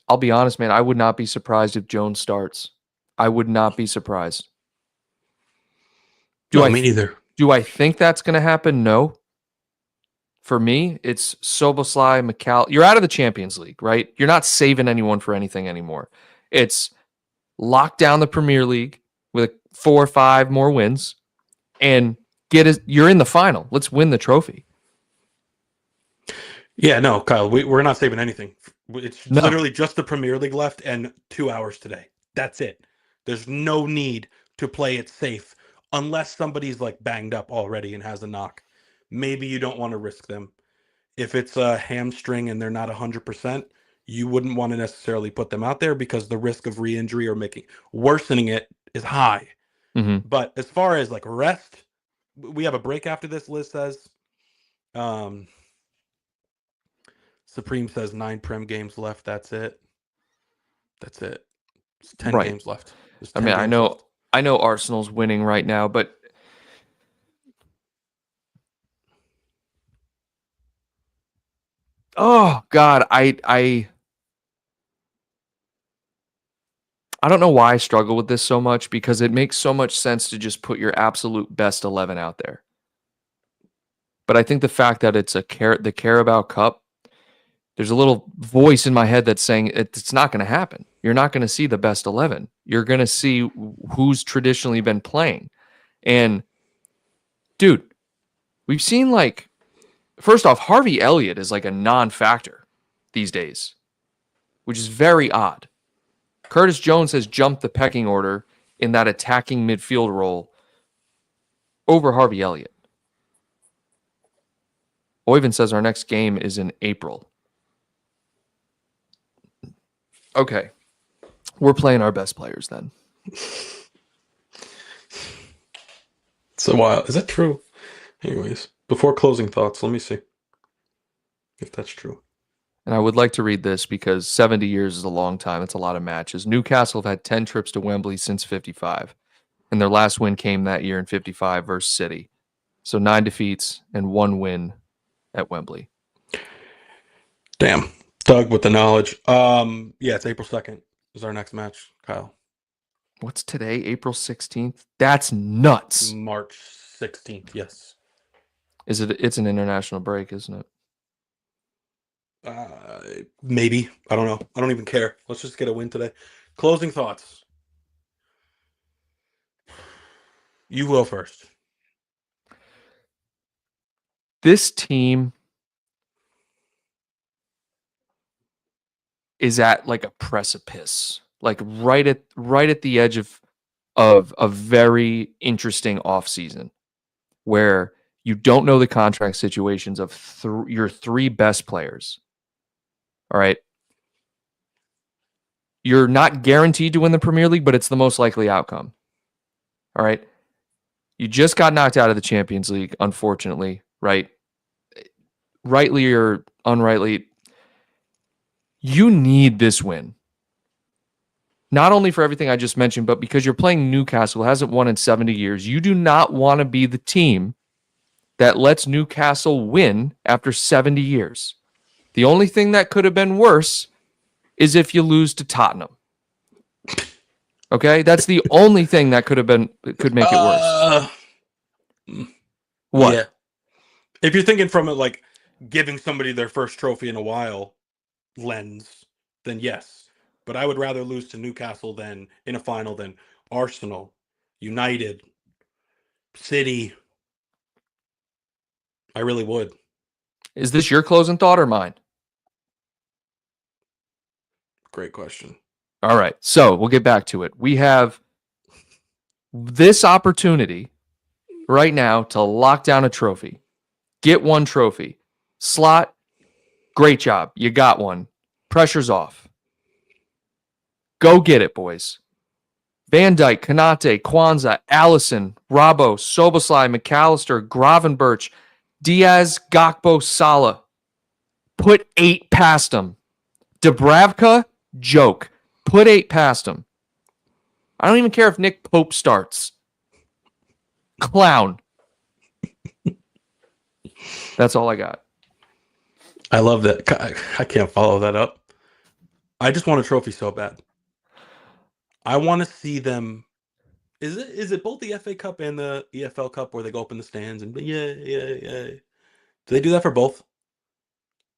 I'll be honest, man. I would not be surprised if Jones starts. I would not be surprised. Me neither. Do I think that's going to happen? No. For me, it's Szoboszlai, McCall. You're out of the Champions League, right? You're not saving anyone for anything anymore. It's lock down the Premier League with 4 or 5 more wins and you're in the final. Let's win the trophy. Yeah, no, Kyle, we're not saving anything. It's literally just the Premier League left and 2 hours today. That's it. There's no need to play it safe unless somebody's like banged up already and has a knock. Maybe you don't want to risk them. If it's a hamstring and they're not 100%, you wouldn't want to necessarily put them out there because the risk of re-injury or worsening it is high. Mm-hmm. But as far as like rest, we have a break after this, Liz says. Supreme says 9 Prem games left. That's it. That's it. It's 10 games left. I mean, I know Arsenal's winning right now, but oh God, I don't know why I struggle with this so much because it makes so much sense to just put your absolute best 11 out there. But I think the fact that it's the Carabao Cup, there's a little voice in my head that's saying it's not going to happen. You're not going to see the best 11. You're going to see who's traditionally been playing. And dude, we've seen like, first off, Harvey Elliott is like a non-factor these days, which is very odd. Curtis Jones has jumped the pecking order in that attacking midfield role over Harvey Elliott. Oyvind says our next game is in April. Okay. We're playing our best players then. So wild. Is that true? Anyways, before closing thoughts, let me see if that's true. And I would like to read this because 70 years is a long time. It's a lot of matches. Newcastle have had 10 trips to Wembley since 55. And their last win came that year in 55 versus City. So 9 defeats and 1 win at Wembley. Damn. Doug with the knowledge. Yeah, it's April 2nd is our next match, Kyle. What's today? April 16th? That's nuts. March 16th, yes. It's an international break, isn't it? Maybe. I don't know. I don't even care. Let's just get a win today. Closing thoughts. You go first. This team is at like a precipice, like right at the edge of a very interesting offseason where you don't know the contract situations of your 3 best players. All right. You're not guaranteed to win the Premier League, but it's the most likely outcome. All right. You just got knocked out of the Champions League, unfortunately, right? Rightly or unrightly, you need this win. Not only for everything I just mentioned, but because you're playing Newcastle, who hasn't won in 70 years. You do not want to be the team that lets Newcastle win after 70 years. The only thing that could have been worse is if you lose to Tottenham. Okay? That's the only thing that could make it worse. What? Yeah. If you're thinking from it like giving somebody their first trophy in a while lens, then yes. But I would rather lose to Newcastle than in a final than Arsenal, United, City, I really would. Is this your closing thought or mine? Great question. All right. So we'll get back to it. We have this opportunity right now to lock down a trophy. Get one trophy. Slot, great job. You got one. Pressure's off. Go get it, boys. Van Dijk, Konate, Kwanzaa, Allison, Robbo, Soboslai, McAllister, Gravenberch, Diaz, Gakpo, Salah. Put 8 past them. Dubravka, joke. Put 8 past him. I don't even care if Nick Pope starts. Clown. That's all I got. I love that. I can't follow that up. I just want a trophy so bad. I want to see them. Is it both the FA Cup and the EFL Cup where they go up in the stands and yeah. Do they do that for both?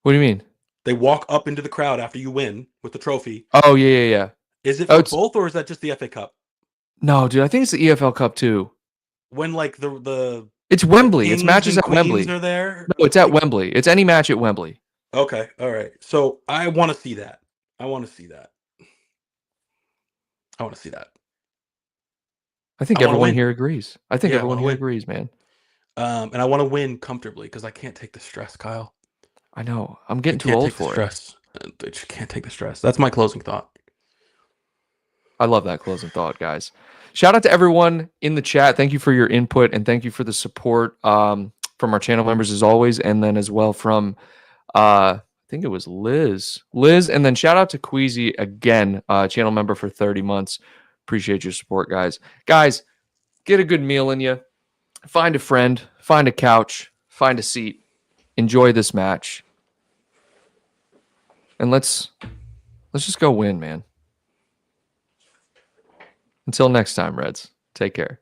What do you mean? They walk up into the crowd after you win with the trophy. Oh, yeah. Is it for both or is that just the FA Cup? No, dude, I think it's the EFL Cup too. When like the it's Wembley. It's matches at Wembley. Are there? No, it's at Wembley. It's any match at Wembley. Okay, all right. So I want to see that. I think everyone here agrees. Everyone here agrees, man. And I want to win comfortably because I can't take the stress, Kyle. I know. I'm getting too old for it. I just can't take the stress. That's my closing thought. I love that closing thought, guys. Shout out to everyone in the chat. Thank you for your input and thank you for the support from our channel members as always, and then as well from I think it was Liz, and then shout out to Queasy again, channel member for 30 months. Appreciate your support, guys. Guys, get a good meal in you. Find a friend, find a couch, find a seat. Enjoy this match. And let's just go win, man. Until next time, Reds. Take care.